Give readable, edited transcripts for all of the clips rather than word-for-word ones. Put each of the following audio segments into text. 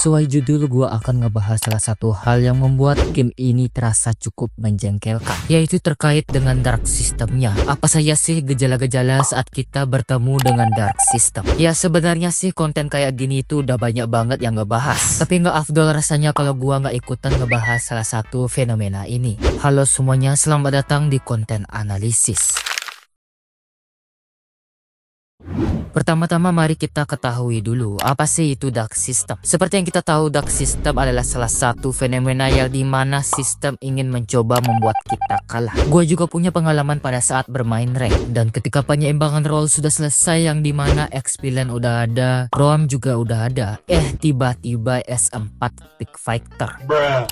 Sesuai judul, gua akan ngebahas salah satu hal yang membuat game ini terasa cukup menjengkelkan, yaitu terkait dengan dark systemnya. Apa saja sih gejala-gejala saat kita bertemu dengan dark system? Ya sebenarnya sih konten kayak gini itu udah banyak banget yang ngebahas, tapi nggak afdol rasanya kalau gua nggak ikutan ngebahas salah satu fenomena ini. Halo semuanya, selamat datang di konten analisis. Pertama-tama mari kita ketahui dulu apa sih itu dark system. Seperti yang kita tahu, dark system adalah salah satu fenomena yang dimana sistem ingin mencoba membuat kita kalah. Gue juga punya pengalaman pada saat bermain rank, dan ketika penyeimbangan role sudah selesai yang dimana experience udah ada, ROM juga udah ada, tiba-tiba S4 pick fighter.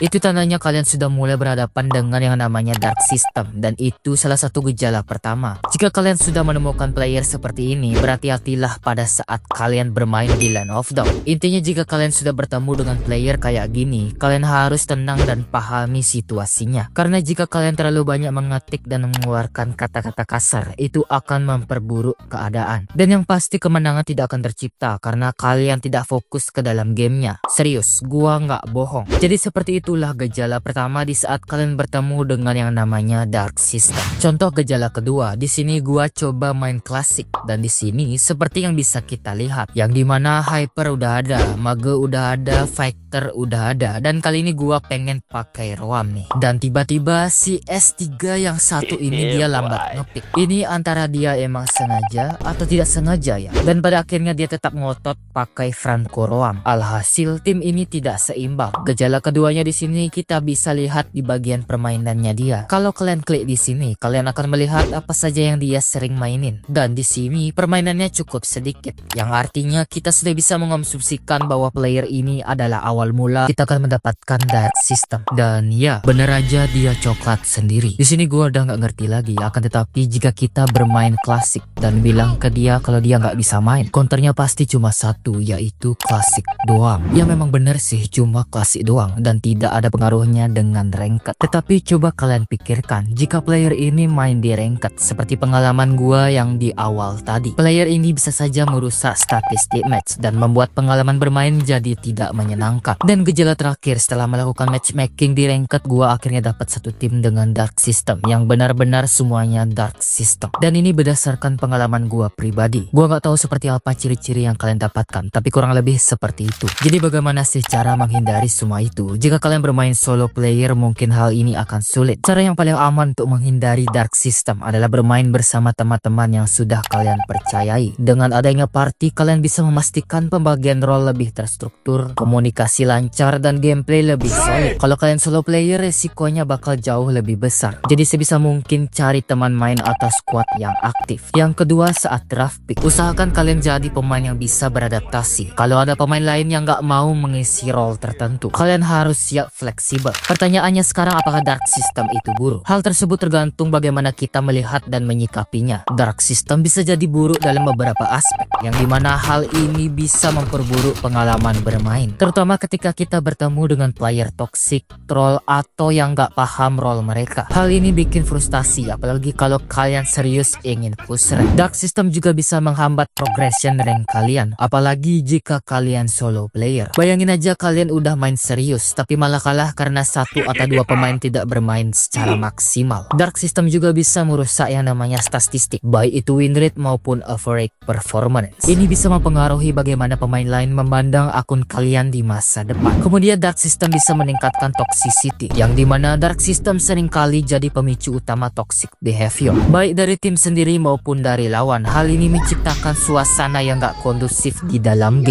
Itu tandanya kalian sudah mulai berhadapan dengan yang namanya dark system, dan itu salah satu gejala pertama. Jika kalian sudah menemukan player seperti ini, berhati-hatilah pada saat kalian bermain di Land of Dawn. Intinya jika kalian sudah bertemu dengan player kayak gini, kalian harus tenang dan pahami situasinya. Karena jika kalian terlalu banyak mengetik dan mengeluarkan kata-kata kasar, itu akan memperburuk keadaan. Dan yang pasti kemenangan tidak akan tercipta karena kalian tidak fokus ke dalam gamenya. Serius, gua nggak bohong. Jadi seperti itulah gejala pertama di saat kalian bertemu dengan yang namanya dark system. Contoh gejala kedua, di sini gua coba main klasik, dan di sini seperti yang bisa kita lihat, yang dimana hyper udah ada, mage udah ada, fighter udah ada, dan kali ini gua pengen pakai roam nih. Dan tiba-tiba si S3 yang satu ini dia lambat ngepick. Ini antara dia emang sengaja atau tidak sengaja ya. Dan pada akhirnya dia tetap ngotot pakai Franco roam. Alhasil tim ini tidak seimbang. Gejala keduanya di sini kita bisa lihat di bagian permainannya dia. Kalau kalian klik di sini, kalian akan melihat apa saja yang dia sering mainin. Dan di sini permainannya cukup sedikit, yang artinya kita sudah bisa mengonsumsikan bahwa player ini adalah awal mula kita akan mendapatkan dark system. Dan ya, bener aja dia coklat sendiri. Di sini gua udah nggak ngerti lagi. Akan tetapi jika kita bermain klasik dan bilang ke dia kalau dia nggak bisa main, counternya pasti cuma satu, yaitu klasik doang. Ya memang bener sih, cuma klasik doang dan tidak ada pengaruhnya dengan ranked. Tetapi coba kalian pikirkan, jika player ini main di ranked seperti pengalaman gua yang di awal tadi, player ini bisa saja merusak statistik match dan membuat pengalaman bermain jadi tidak menyenangkan. Dan gejala terakhir setelah melakukan matchmaking di ranked, gua akhirnya dapat satu tim dengan dark system yang benar-benar semuanya dark system. Dan ini berdasarkan pengalaman gua pribadi. Gua nggak tahu seperti apa ciri-ciri yang kalian dapatkan, tapi kurang lebih seperti itu. Jadi bagaimana sih cara menghindari semua itu? Jika kalian bermain solo player, mungkin hal ini akan sulit. Cara yang paling aman untuk menghindari dark system adalah bermain bersama teman-teman yang sudah kalian percayai. Dengan adanya party, kalian bisa memastikan pembagian role lebih terstruktur, komunikasi lancar, dan gameplay lebih solid. Kalau kalian solo player, resikonya bakal jauh lebih besar. Jadi sebisa mungkin cari teman main atau squad yang aktif. Yang kedua, saat draft pick, usahakan kalian jadi pemain yang bisa beradaptasi. Kalau ada pemain lain yang nggak mau mengisi role tertentu, kalian harus siap fleksibel. Pertanyaannya sekarang, apakah dark system itu buruk? Hal tersebut tergantung bagaimana kita melihat dan menyikapinya. Dark system bisa jadi buruk dalam beberapa aspek, yang dimana hal ini bisa memperburuk pengalaman bermain, terutama ketika kita bertemu dengan player toxic, troll, atau yang gak paham role mereka. Hal ini bikin frustasi, apalagi kalau kalian serius ingin push rank. Dark system juga bisa menghambat progression rank kalian, apalagi jika kalian solo player. Bayangin aja kalian udah main serius tapi malah kalah karena satu atau dua pemain tidak bermain secara maksimal. Dark system juga bisa merusak yang namanya statistik, baik itu win rate maupun average performance. Ini bisa mempengaruhi bagaimana pemain lain memandang akun kalian di masa depan. Kemudian dark system bisa meningkatkan toxicity, yang dimana dark system seringkali jadi pemicu utama toxic behavior, baik dari tim sendiri maupun dari lawan. Hal ini menciptakan suasana yang gak kondusif di dalam game.